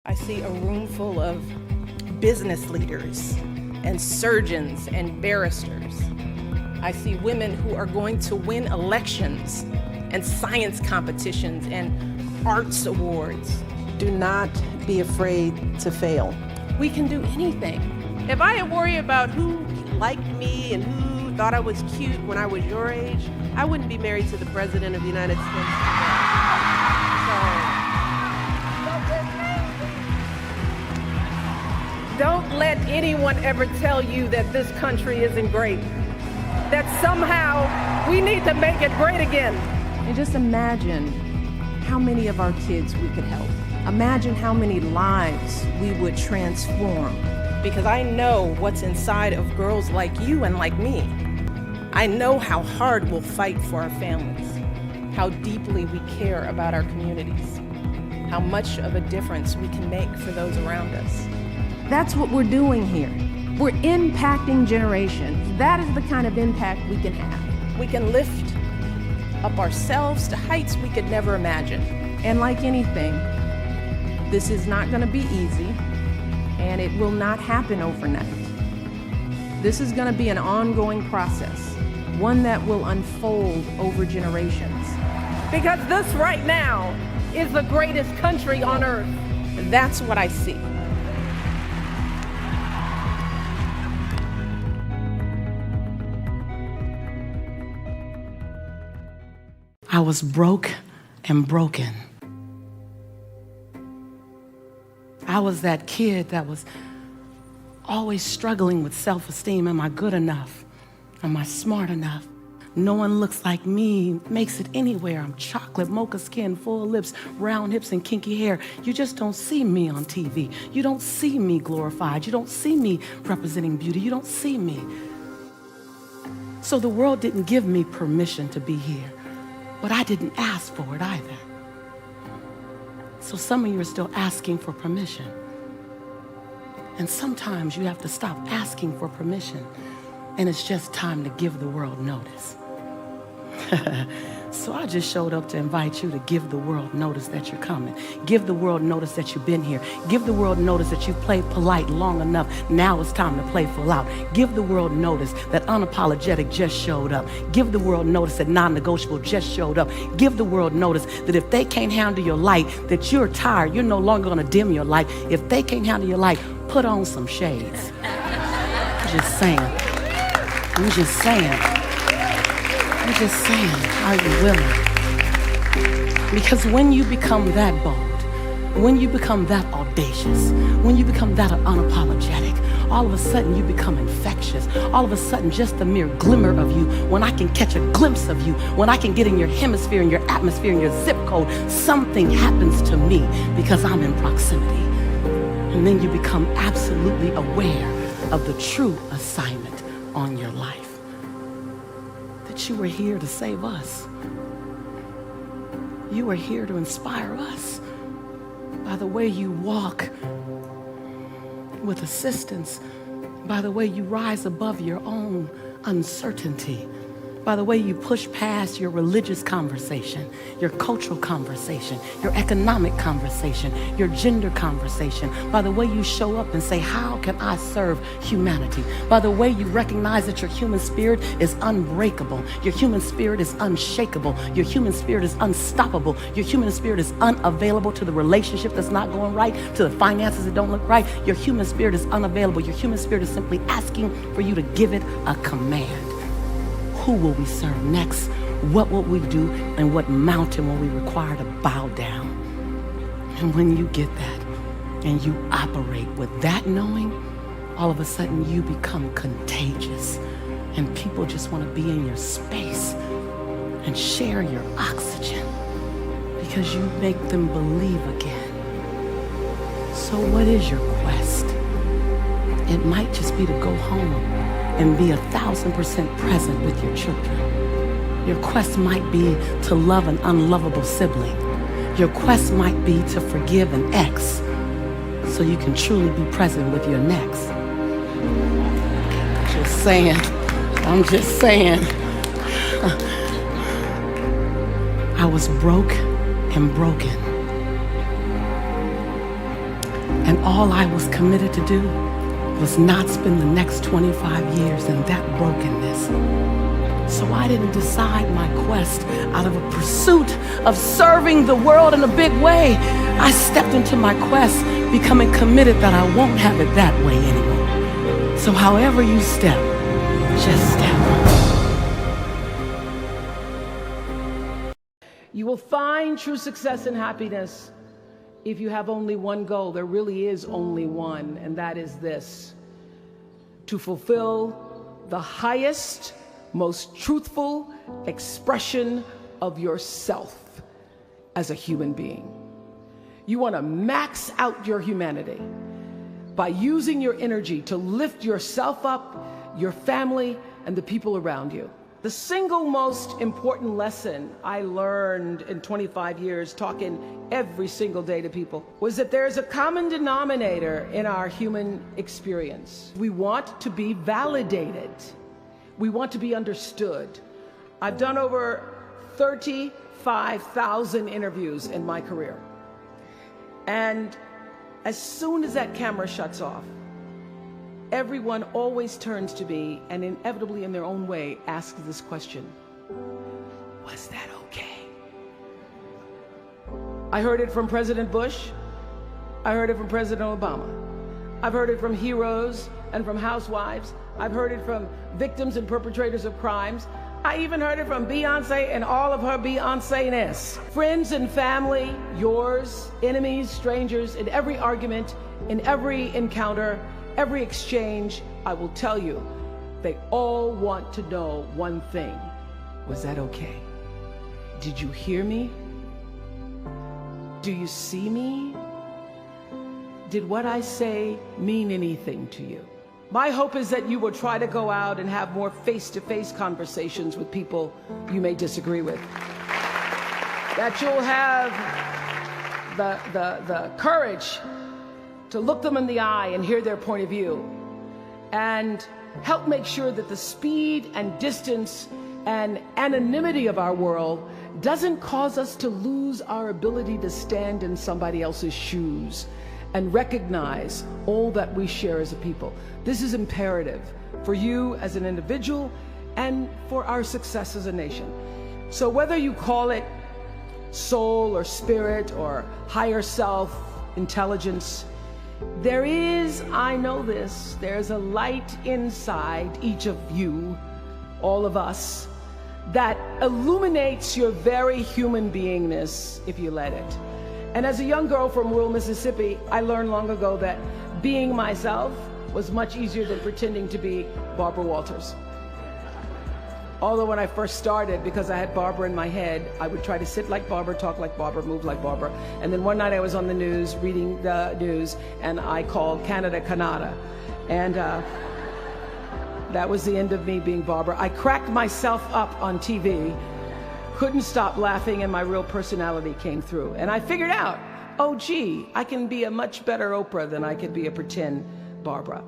I see a room full of business leaders and surgeons and barristers. I see women who are going to win elections and science competitions and arts awards. Do not be afraid to fail. We can do anything. If I had worried about who liked me and who thought I was cute when I was your age, I wouldn't be married to the President of the United States today. Don't let anyone ever tell you that this country isn't great, that somehow we need to make it great again. And just imagine how many of our kids we could help. Imagine how many lives we would transform. Because I know what's inside of girls like you and like me. I know how hard we'll fight for our families, how deeply we care about our communities, how much of a difference we can make for those around us. That's what we're doing here. We're impacting generations. That is the kind of impact we can have. We can lift up ourselves to heights we could never imagine. And like anything, this is not going to be easy, and it will not happen overnight. This is going to be an ongoing process, one that will unfold over generations. Because this right now is the greatest country on earth. That's what I see. I was broke and broken. I was that kid that was always struggling with self-esteem. Am I good enough? Am I smart enough? No one looks like me, makes it anywhere. I'm chocolate, mocha skin, full lips, round hips, and kinky hair. You just don't see me on TV. You don't see me glorified. You don't see me representing beauty. You don't see me. So the world didn't give me permission to be here. But I didn't ask for it either. So some of you are still asking for permission. And sometimes you have to stop asking for permission, and it's just time to give the world notice. So I just showed up to invite you to give the world notice that you're coming. Give the world notice that you've been here. Give the world notice that you've played polite long enough. Now it's time to play full out. Give the world notice that unapologetic just showed up. Give the world notice that non-negotiable just showed up. Give the world notice that if they can't handle your light, that you're tired, you're no longer going to dim your light. If they can't handle your light, put on some shades. I'm just saying. I'm just saying. I'm just saying, are you willing? Because when you become that bold, when you become that audacious, when you become that unapologetic, all of a sudden you become infectious. All of a sudden, just the mere glimmer of you, when I can catch a glimpse of you, when I can get in your hemisphere, in your atmosphere, in your zip code, something happens to me because I'm in proximity. And then you become absolutely aware of the true assignment on your life. You were here to save us. You were here to inspire us by the way you walk with assistance, by the way you rise above your own uncertainty, by the way you push past your religious conversation, your cultural conversation, your economic conversation, your gender conversation, by the way you show up and say, how can I serve humanity? By the way you recognize that your human spirit is unbreakable, your human spirit is unshakable, your human spirit is unstoppable, your human spirit is unavailable to the relationship that's not going right, to the finances that don't look right. Your human spirit is unavailable. Your human spirit is simply asking for you to give it a command. Who will we serve next? What will we do? And what mountain will we require to bow down? And when you get that and you operate with that knowing, all of a sudden you become contagious and people just want to be in your space and share your oxygen because you make them believe again. So what is your quest? It might just be to go home and be 1,000% present with your children. Your quest might be to love an unlovable sibling. Your quest might be to forgive an ex so you can truly be present with your next. Just saying. I'm just saying. I was broke and broken. And all I was committed to do was not spend the next 25 years in that brokenness. So I didn't decide my quest out of a pursuit of serving the world in a big way. I stepped into my quest becoming committed that I won't have it that way anymore. So however you step, just step. You will find true success and happiness if you have only one goal. There really is only one, and that is this: to fulfill the highest, most truthful expression of yourself as a human being. You want to max out your humanity by using your energy to lift yourself up, your family, and the people around you. The single most important lesson I learned in 25 years talking every single day to people was that there's a common denominator in our human experience. We want to be validated. We want to be understood. I've done over 35,000 interviews in my career. And as soon as that camera shuts off, everyone always turns to me and inevitably in their own way asks this question: was that okay? I heard it from President Bush. I heard it from President Obama. I've heard it from heroes and from housewives. I've heard it from victims and perpetrators of crimes. I even heard it from Beyonce and all of her Beyonce-ness. Friends and family, yours, enemies, strangers, in every argument, in every encounter, every exchange, I will tell you, they all want to know one thing: was that okay? Did you hear me? Do you see me? Did what I say mean anything to you? My hope is that you will try to go out and have more face-to-face conversations with people you may disagree with. That you'll have the courage to look them in the eye and hear their point of view, and help make sure that the speed and distance and anonymity of our world doesn't cause us to lose our ability to stand in somebody else's shoes and recognize all that we share as a people. This is imperative for you as an individual and for our success as a nation. So whether you call it soul or spirit or higher self, intelligence, there is, I know this, there's a light inside each of you, all of us, that illuminates your very human beingness if you let it. And as a young girl from rural Mississippi, I learned long ago that being myself was much easier than pretending to be Barbara Walters. Although when I first started, because I had Barbara in my head, I would try to sit like Barbara, talk like Barbara, move like Barbara. And then one night I was on the news, reading the news, and I called Canada Canada. And that was the end of me being Barbara. I cracked myself up on TV, couldn't stop laughing, and my real personality came through. And I figured out, oh gee, I can be a much better Oprah than I could be a pretend Barbara.